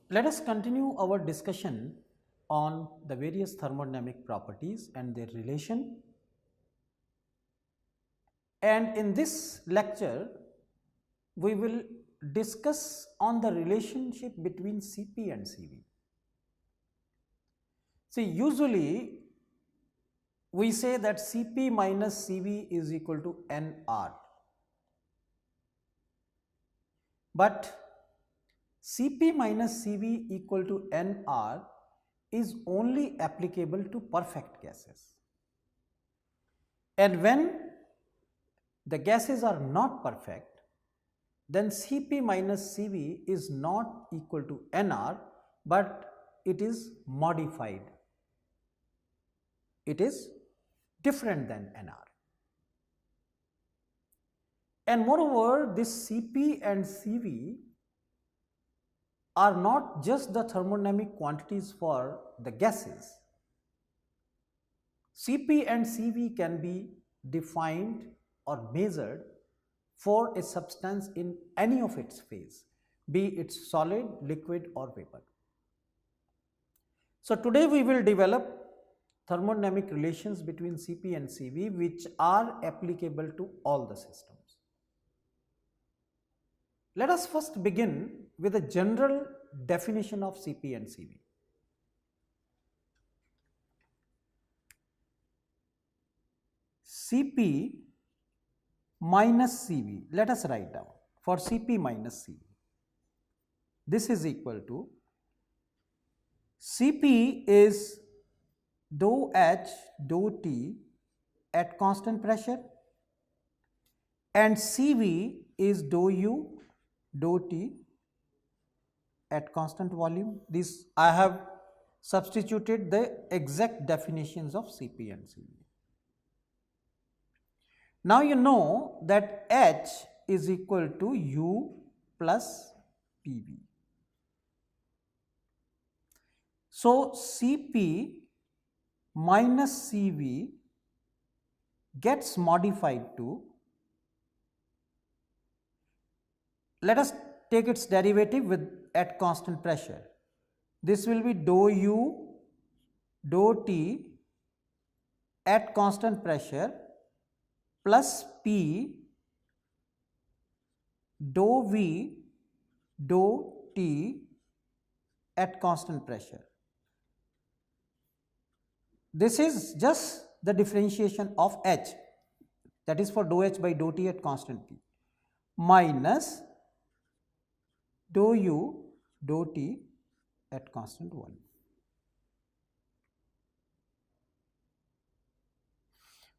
Let us continue our discussion on the various thermodynamic properties and their relation. And in this lecture, we will discuss on the relationship between Cp and Cv. See, usually we say that Cp minus Cv is equal to Nr, but Cp minus Cv equal to Nr is only applicable to perfect gases. And when the gases are not perfect, then Cp minus Cv is not equal to Nr, but it is modified. It is different than Nr. And moreover, this Cp and Cv are not just the thermodynamic quantities for the gases. Cp and Cv can be defined or measured for a substance in any of its phase, be it solid, liquid or vapor. So today we will develop thermodynamic relations between Cp and Cv which are applicable to all the systems. Let us first begin with a general definition of Cp and Cv. Cp minus Cv, let us write down for Cp minus Cv. This is equal to Cp is dou H dou T at constant pressure and Cv is dou U dou T at constant volume. This I have substituted the exact definitions of Cp and Cv. Now you know that H is equal to U plus Pv. So Cp minus Cv gets modified to, let us take its derivative with at constant pressure. This will be dou U dou T at constant pressure plus P dou V dou T at constant pressure. This is just the differentiation of H, that is for dou H by dou T at constant T, minus dou U dou T at constant volume.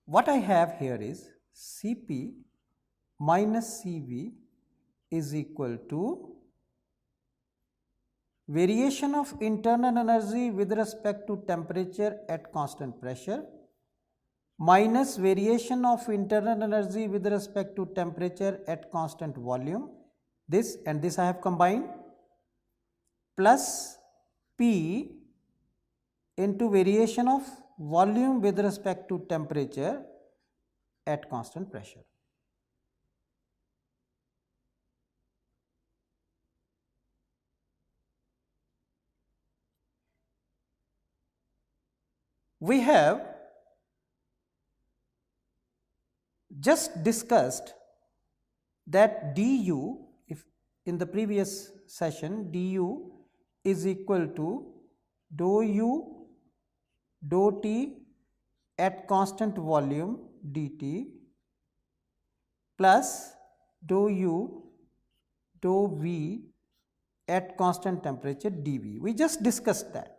What I have here is Cp minus Cv is equal to variation of internal energy with respect to temperature at constant pressure minus variation of internal energy with respect to temperature at constant volume, this and this I have combined, plus P into variation of volume with respect to temperature at constant pressure. We have just discussed that du, if in the previous session, du is equal to dou U dou T at constant volume dt plus dou U dou V at constant temperature dV. We just discussed that.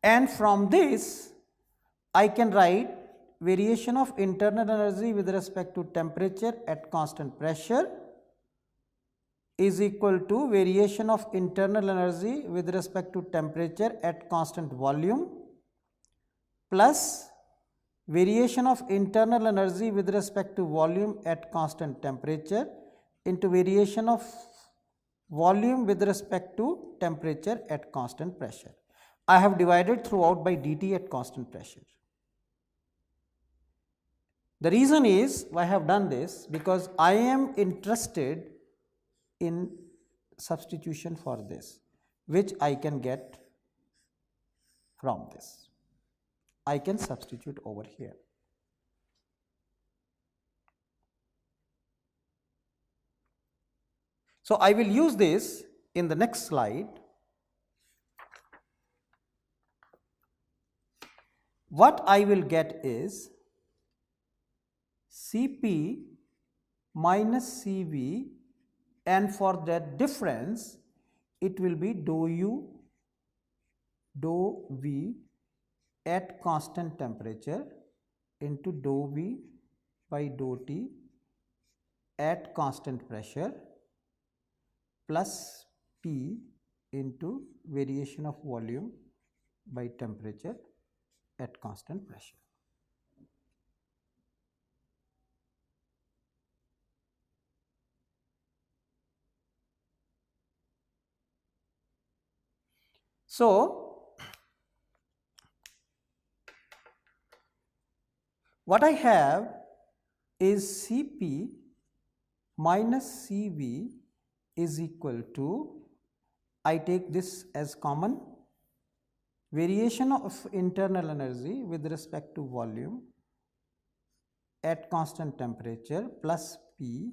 And from this, I can write variation of internal energy with respect to temperature at constant pressure is equal to variation of internal energy with respect to temperature at constant volume plus variation of internal energy with respect to volume at constant temperature into variation of volume with respect to temperature at constant pressure. I have divided throughout by dt at constant pressure. The reason is why I have done this, because I am interested in substitution for this, which I can get from this. I can substitute over here. So I will use this in the next slide. What I will get is Cp minus Cv, and for that difference it will be dou U dou V at constant temperature into dou V by dou T at constant pressure plus P into variation of volume by temperature at constant pressure. So, what I have is Cp minus Cv is equal to, I take this as common, variation of internal energy with respect to volume at constant temperature plus P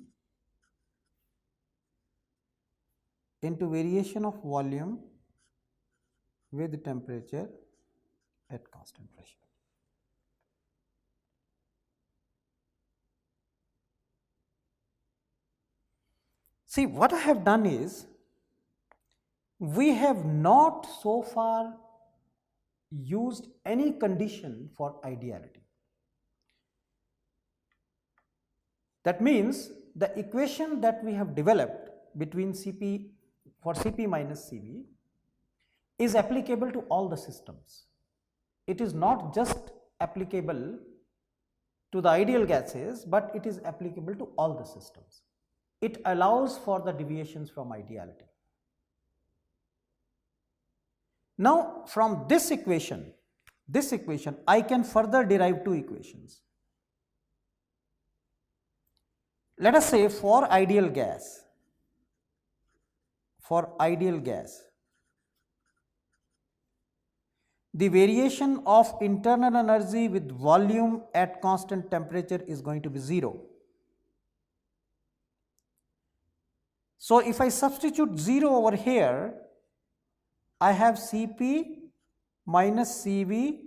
into variation of volume with temperature at constant pressure. See, what I have done is, we have not so far used any condition for ideality. That means the equation that we have developed between Cp for Cp minus Cv is applicable to all the systems. It is not just applicable to the ideal gases, but it is applicable to all the systems. It allows for the deviations from ideality. Now, from this equation, I can further derive two equations. Let us say for ideal gas, the variation of internal energy with volume at constant temperature is going to be 0. So, if I substitute 0 over here, I have Cp minus Cv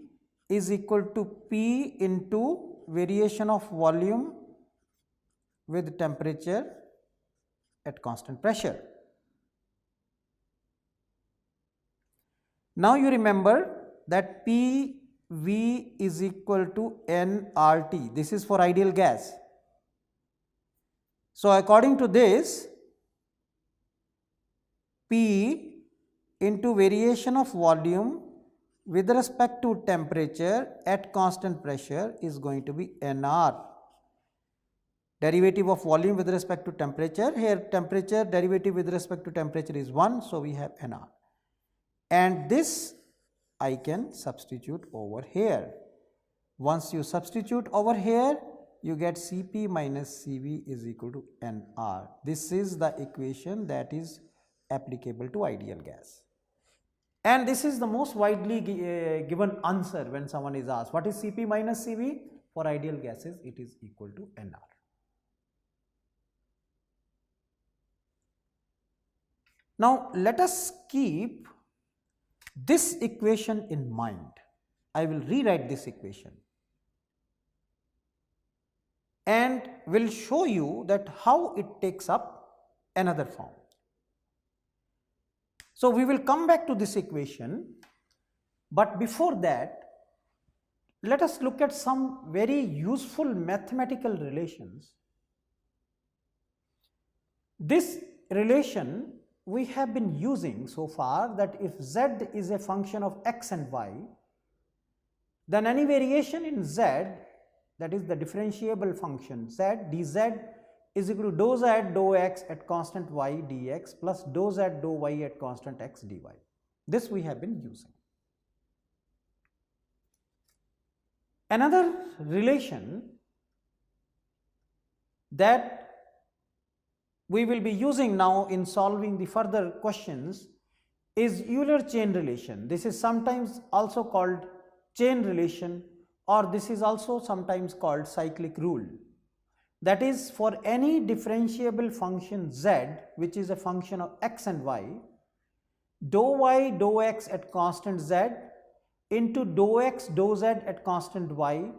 is equal to P into variation of volume with temperature at constant pressure. Now you remember that PV is equal to nRT. This is for ideal gas. So according to this, P into variation of volume with respect to temperature at constant pressure is going to be nR. Derivative of volume with respect to temperature, here temperature derivative with respect to temperature is 1, so we have nR. And this I can substitute over here. Once you substitute over here, you get Cp minus Cv is equal to nR. This is the equation that is applicable to ideal gas. And this is the most widely given answer when someone is asked, what is Cp minus Cv? For ideal gases, it is equal to nR. Now, let us keep this equation in mind. I will rewrite this equation and will show you that how it takes up another form. So, we will come back to this equation, but before that, let us look at some very useful mathematical relations. This relation we have been using so far, that if z is a function of x and y, then any variation in z, that is the differentiable function z dz is equal to dou z dou x at constant y dx plus dou z dou y at constant x dy. This we have been using. Another relation that we will be using now in solving the further questions is Euler chain relation. This is sometimes also called chain relation, or this is also sometimes called cyclic rule. That is, for any differentiable function z, which is a function of x and y dou x at constant z into dou x dou z at constant y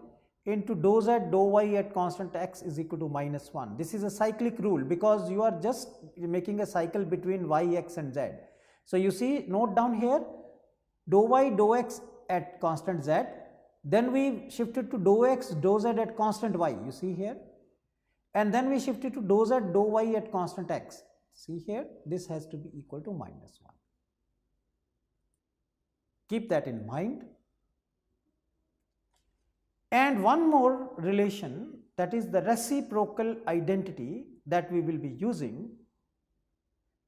into dou z dou y at constant x is equal to -1. This is a cyclic rule because you are just making a cycle between y, x and z. So you see, note down here, dou y dou x at constant z, then we shifted to dou x dou z at constant y, you see here, and then we shifted to dou z dou y at constant x. See here, this has to be equal to -1. Keep that in mind. And one more relation, that is the reciprocal identity that we will be using,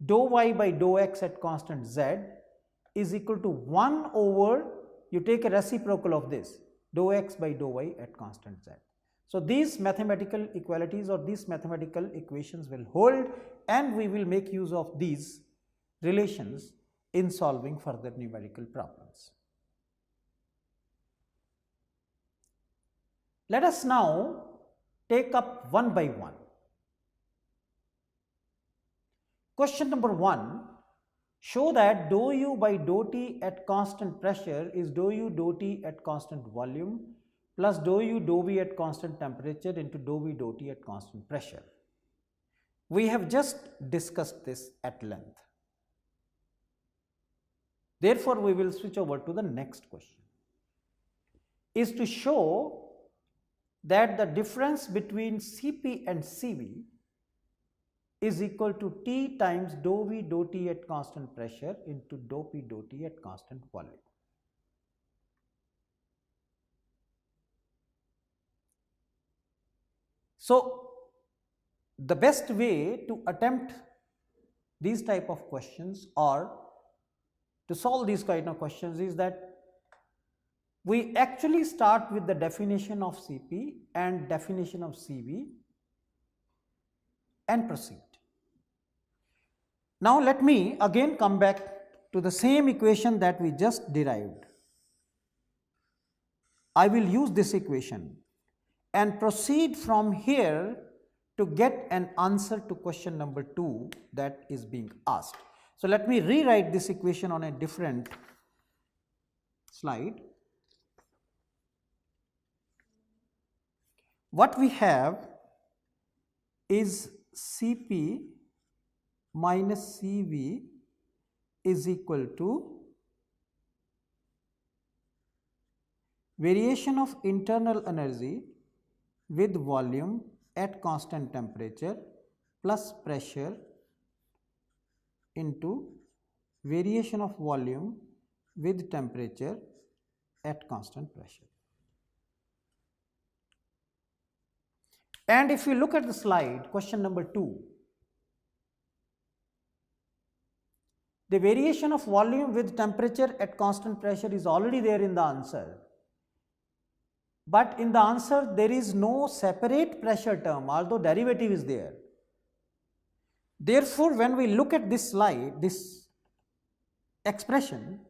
dou y by dou x at constant z is equal to 1 over, you take a reciprocal of this, dou x by dou y at constant z. So these mathematical equalities or these mathematical equations will hold, and we will make use of these relations in solving further numerical problems. Let us now take up one by one. Question number 1, show that dou u by dou t at constant pressure is dou u dou t at constant volume plus dou u dou v at constant temperature into dou v dou t at constant pressure. We have just discussed this at length. Therefore, we will switch over to the next question, is to show that the difference between Cp and Cv is equal to T times dou v dou t at constant pressure into dou p dou t at constant volume. So the best way to attempt these type of questions or to solve these kind of questions is that we actually start with the definition of Cp and definition of Cv and proceed. Now let me again come back to the same equation that we just derived. I will use this equation and proceed from here to get an answer to question number 2 that is being asked. So let me rewrite this equation on a different slide. What we have is Cp minus Cv is equal to variation of internal energy with volume at constant temperature plus pressure into variation of volume with temperature at constant pressure. And if you look at the slide, question number 2, the variation of volume with temperature at constant pressure is already there in the answer. But in the answer, there is no separate pressure term, although derivative is there. Therefore, when we look at this slide, this expression,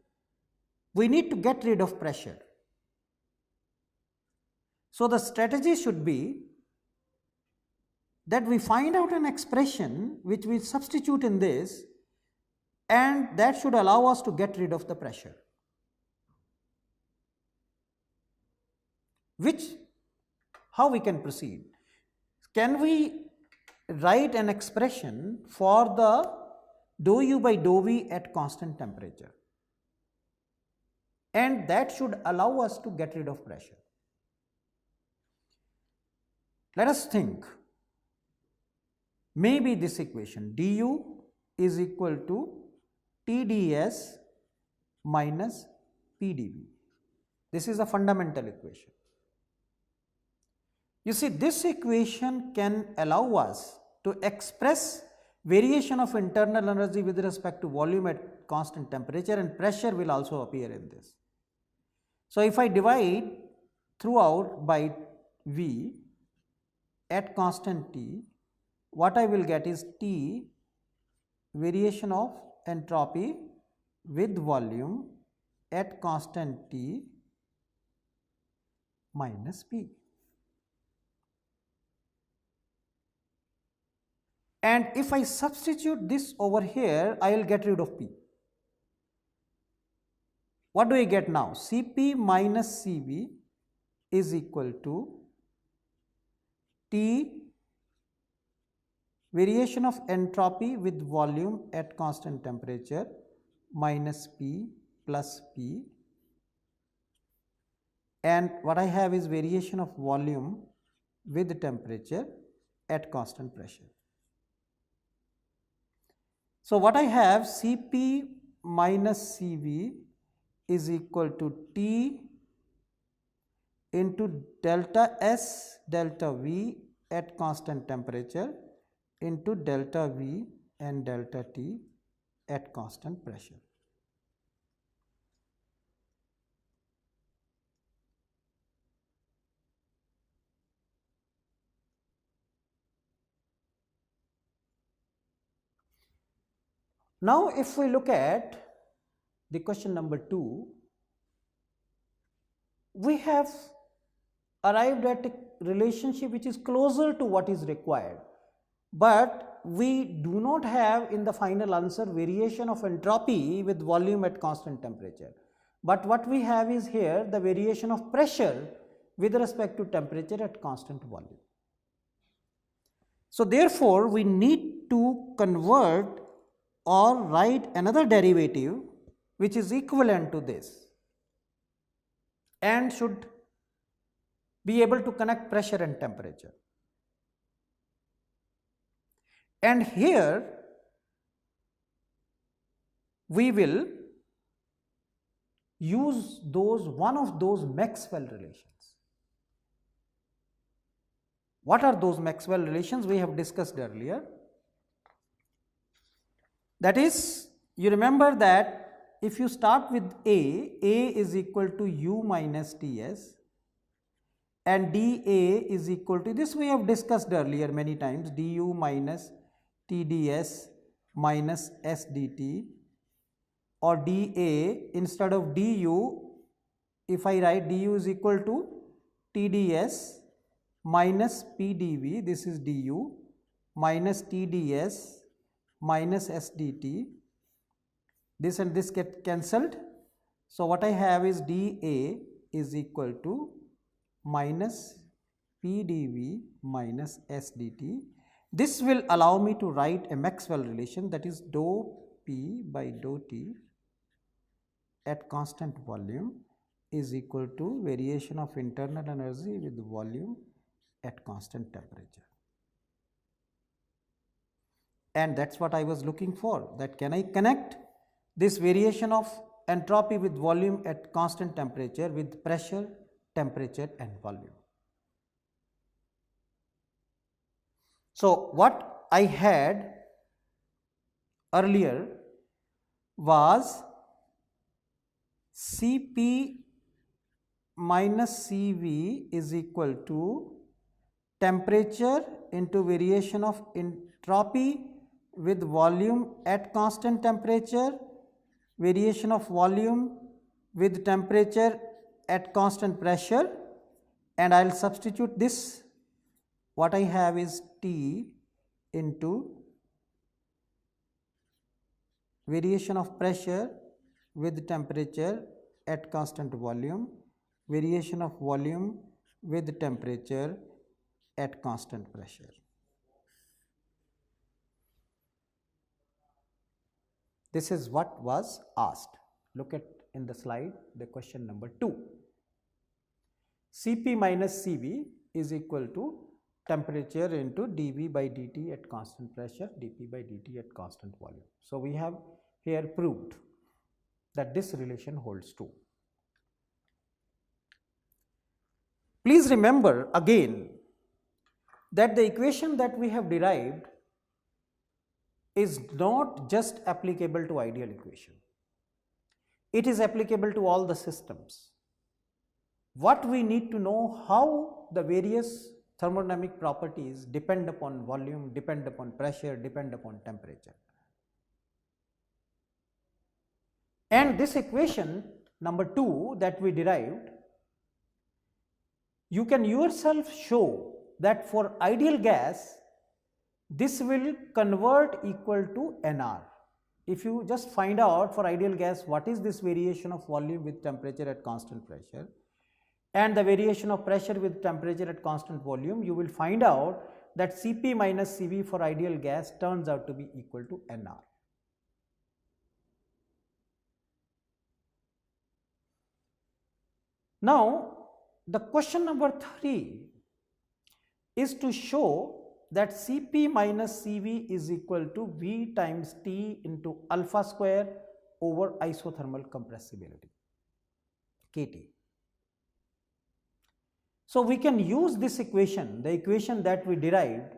we need to get rid of pressure. So the strategy should be that we find out an expression which we substitute in this, and that should allow us to get rid of the pressure. How we can proceed? Can we write an expression for the dou u by dou v at constant temperature? And that should allow us to get rid of pressure. Let us think. Maybe this equation du is equal to Tds minus Pdv. This is a fundamental equation. You see, this equation can allow us to express variation of internal energy with respect to volume at constant temperature, and pressure will also appear in this. So if I divide throughout by V at constant T, what I will get is T variation of entropy with volume at constant T minus P. And if I substitute this over here, I will get rid of P. What do I get now? Cp minus Cv is equal to T variation of entropy with volume at constant temperature minus P plus P, and what I have is variation of volume with temperature at constant pressure. So what I have, Cp minus Cv is equal to T into delta S delta V at constant temperature into delta V and delta T at constant pressure. Now if we look at the question number 2, we have arrived at a relationship which is closer to what is required, but we do not have in the final answer variation of entropy with volume at constant temperature, but what we have is here the variation of pressure with respect to temperature at constant volume. So therefore we need to convert or write another derivative which is equivalent to this and should be able to connect pressure and temperature. And here we will use one of those Maxwell relations. What are those Maxwell relations? We have discussed earlier. That is, you remember that if you start with A is equal to U minus Ts and dA is equal to this, we have discussed earlier many times, du minus Tds minus SDT, or dA instead of du, if I write du is equal to Tds minus Pdv, this is du, minus Tds minus SDT, this and this get cancelled. So what I have is dA is equal to minus Pdv minus SDT. This will allow me to write a Maxwell relation, that is dou P by dou T at constant volume is equal to variation of internal energy with volume at constant temperature. And that's what I was looking for, that can I connect this variation of entropy with volume at constant temperature with pressure, temperature and volume. So what I had earlier was Cp minus Cv is equal to temperature into variation of entropy with volume at constant temperature, variation of volume with temperature at constant pressure, and I will substitute this. What I have is T into variation of pressure with temperature at constant volume, variation of volume with temperature at constant pressure. This is what was asked. Look at in the slide the question number 2. Cp minus Cv is equal to temperature into dV by dt at constant pressure, dP by dt at constant volume. So we have here proved that this relation holds true. Please remember again that the equation that we have derived is not just applicable to ideal equation. It is applicable to all the systems. What we need to know, how the various thermodynamic properties depend upon volume, depend upon pressure, depend upon temperature. And this equation number 2 that we derived, you can yourself show that for ideal gas this will convert equal to Nr. If you just find out for ideal gas what is this variation of volume with temperature at constant pressure and the variation of pressure with temperature at constant volume, you will find out that Cp minus Cv for ideal gas turns out to be equal to Nr. Now, the question number 3 is to show that Cp minus Cv is equal to V times T into alpha square over isothermal compressibility, Kt. So, we can use this equation, the equation that we derived,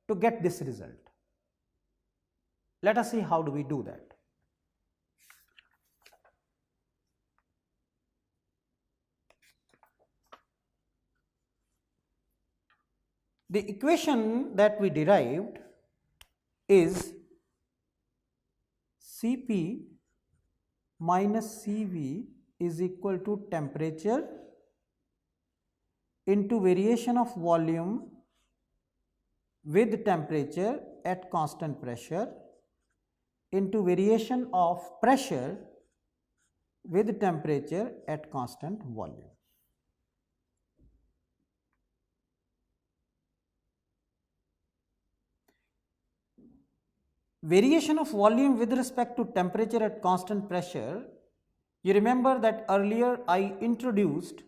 to get this result. Let us see how do we do that. The equation that we derived is Cp minus Cv is equal to temperature into variation of volume with temperature at constant pressure into variation of pressure with temperature at constant volume. Variation of volume with respect to temperature at constant pressure, you remember that earlier I introduced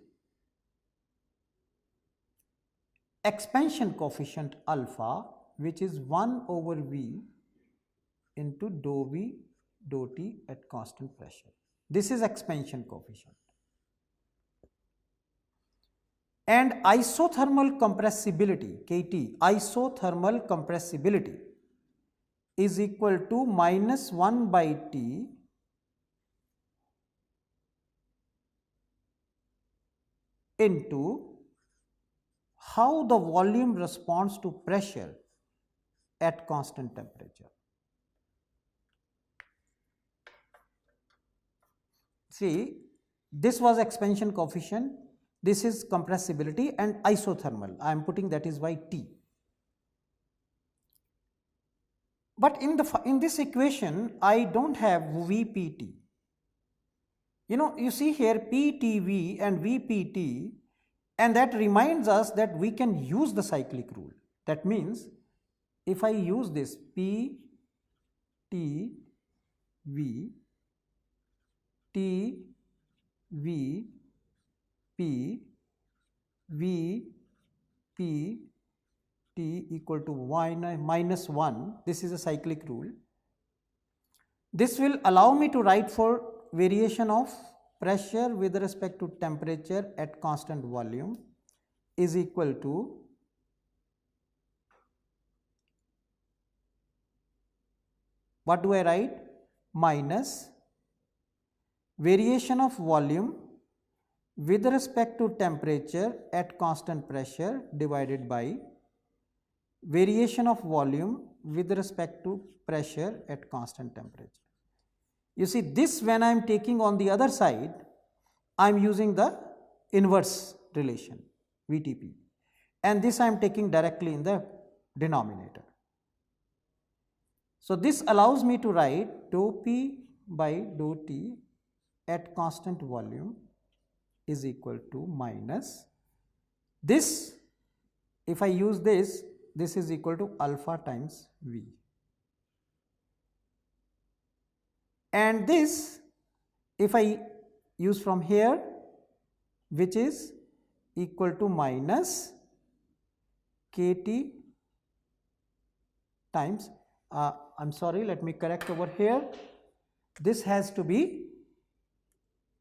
expansion coefficient alpha, which is 1 over V into dou V dou T at constant pressure. This is expansion coefficient. And isothermal compressibility, Kt, isothermal compressibility is equal to minus 1 by T into how the volume responds to pressure at constant temperature. See, this was expansion coefficient, this is compressibility and isothermal, I am putting that is by T. But in this equation, I don't have Vpt. You see here PTV and Vpt, and that reminds us that we can use the cyclic rule. That means, if I use this P, T, V, T, V, P, V, P, T equal to minus 1, this is a cyclic rule. This will allow me to write for variation of pressure with respect to temperature at constant volume is equal to what do I write? Minus variation of volume with respect to temperature at constant pressure divided by variation of volume with respect to pressure at constant temperature. You see, this when I am taking on the other side, I am using the inverse relation VTP, and this I am taking directly in the denominator. So, this allows me to write dou P by dou T at constant volume is equal to minus this, if I use this, this is equal to alpha times V, and this if I use from here, which is equal to minus Kt times, I am sorry, let me correct over here, this has to be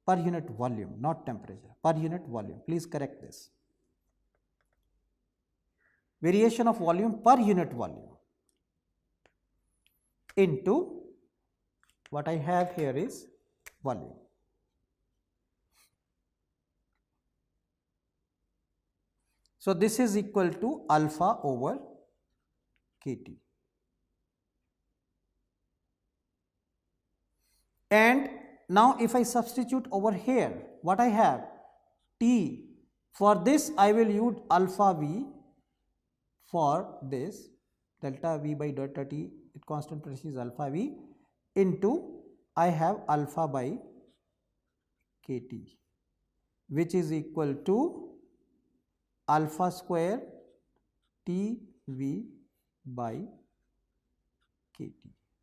per unit volume, not temperature, per unit volume, please correct this. Variation of volume per unit volume into what I have here is volume. So this is equal to alpha over kT. And now if I substitute over here, what I have? T. For this I will use alpha V for this, delta V by delta T at constant pressure is alpha V, into I have alpha by kT, which is equal to alpha square TV by kT.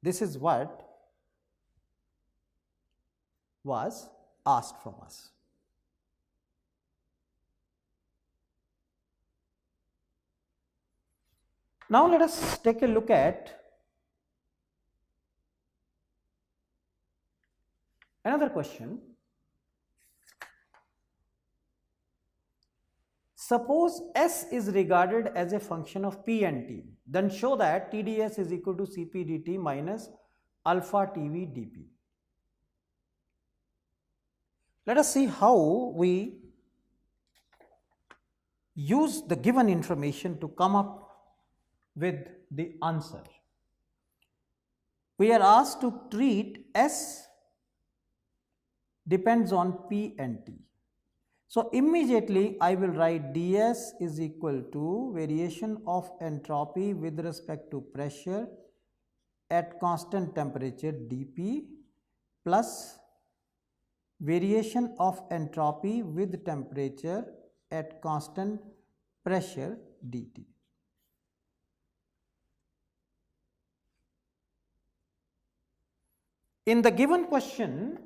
This is what was asked from us. Now let us take a look at another question. Suppose S is regarded as a function of P and T, then show that TdS is equal to Cp dt minus alpha Tv dP. Let us see how we use the given information to come up with the answer. We are asked to treat S depends on P and T. So immediately I will write ds is equal to variation of entropy with respect to pressure at constant temperature dP plus variation of entropy with temperature at constant pressure dt. In the given question,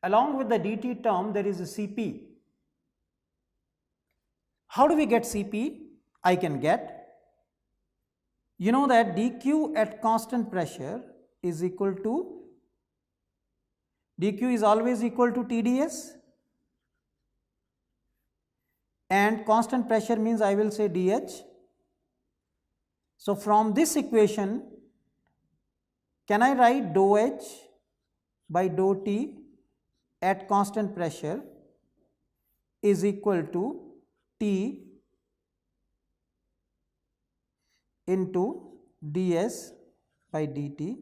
along with the dt term, there is a Cp. How do we get Cp? I can get, you know that dq at constant pressure is equal to, dq is always equal to Tds, and constant pressure means I will say dH. So from this equation, can I write dou H by dou T at constant pressure is equal to T into ds by dt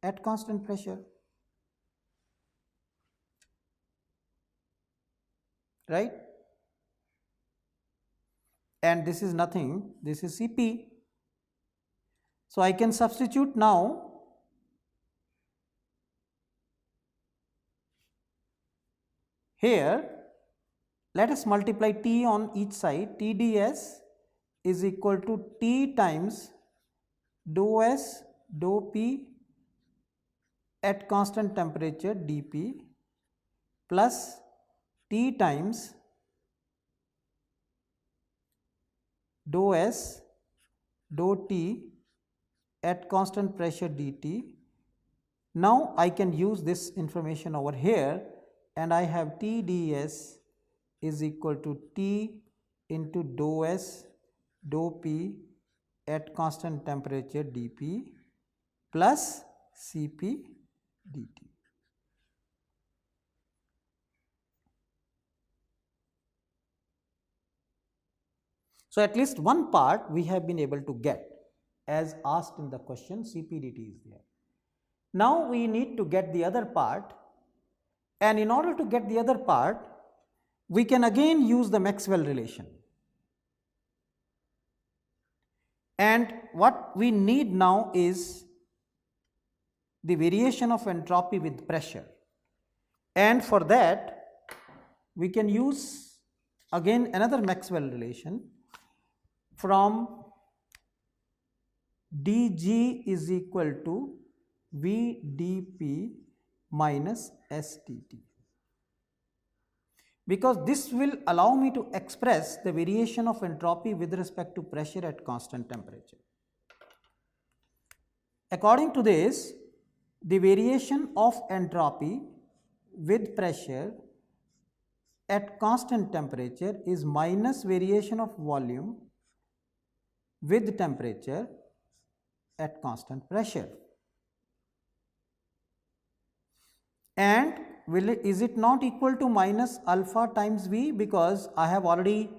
at constant pressure, right? And this is nothing, this is Cp. So I can substitute now here. Let us multiply T on each side. Tds is equal to T times dou S dou P at constant temperature dP plus T times dou S dou T at constant pressure dt. Now I can use this information over here, and I have Tds is equal to T into dou S dou P at constant temperature dP plus Cp dt. So at least one part we have been able to get as asked in the question. Cp dt is there. Now we need to get the other part, and in order to get the other part, we can again use the Maxwell relation. And what we need now is the variation of entropy with pressure, and for that we can use again another Maxwell relation from dg is equal to V dP minus S dt, because this will allow me to express the variation of entropy with respect to pressure at constant temperature. According to this, the variation of entropy with pressure at constant temperature is minus variation of volume with temperature at constant pressure. And is it not equal to minus alpha times V, because I have already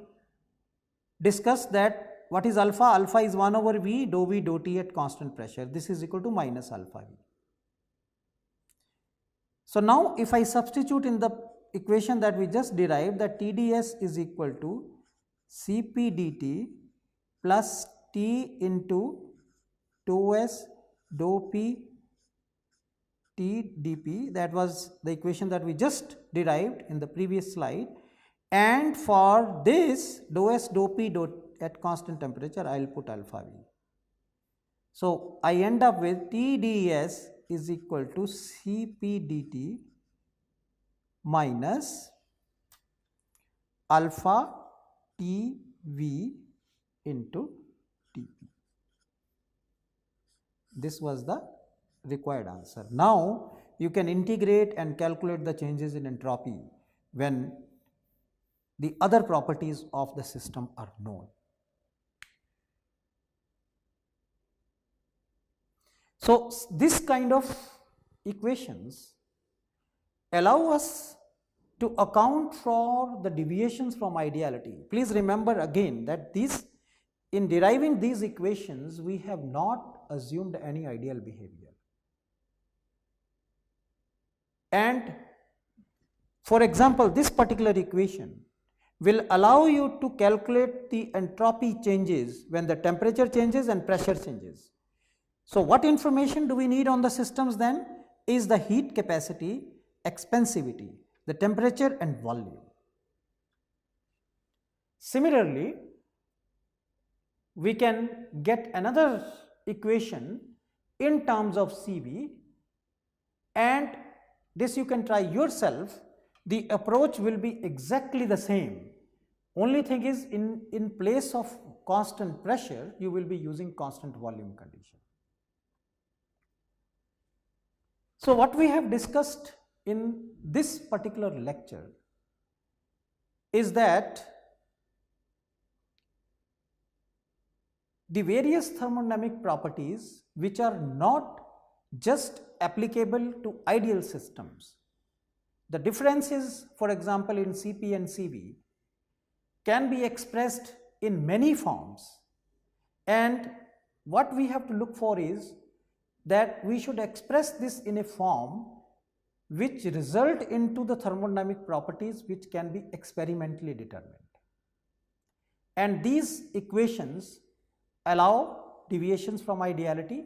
discussed that what is alpha? Alpha is 1 over V dou V dou T at constant pressure. This is equal to minus alpha V. So now if I substitute in the equation that we just derived, that TdS is equal to Cp dt plus T into dou S dou P T dP, that was the equation that we just derived in the previous slide, and for this dou S dou P dou at constant temperature I will put alpha V. So I end up with TdS is equal to Cp dt minus alpha Tv into Tp. This was the required answer. Now you can integrate and calculate the changes in entropy when the other properties of the system are known. So this kind of equations allow us to account for the deviations from ideality. Please remember again that in deriving these equations we have not assumed any ideal behavior. And for example, this particular equation will allow you to calculate the entropy changes when the temperature changes and pressure changes. So what information do we need on the systems then? Is the heat capacity, expansivity, the temperature and volume. Similarly, we can get another equation in terms of Cv, and this you can try yourself. The approach will be exactly the same. Only thing is, in place of constant pressure, you will be using constant volume condition. So what we have discussed in this particular lecture is that the various thermodynamic properties which are not just applicable to ideal systems. The differences, for example, in Cp and Cv can be expressed in many forms, and what we have to look for is that we should express this in a form which result into the thermodynamic properties which can be experimentally determined. And these equations allow deviations from ideality,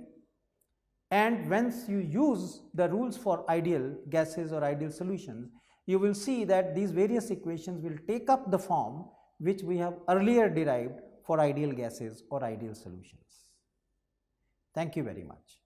and once you use the rules for ideal gases or ideal solutions, you will see that these various equations will take up the form which we have earlier derived for ideal gases or ideal solutions. Thank you very much.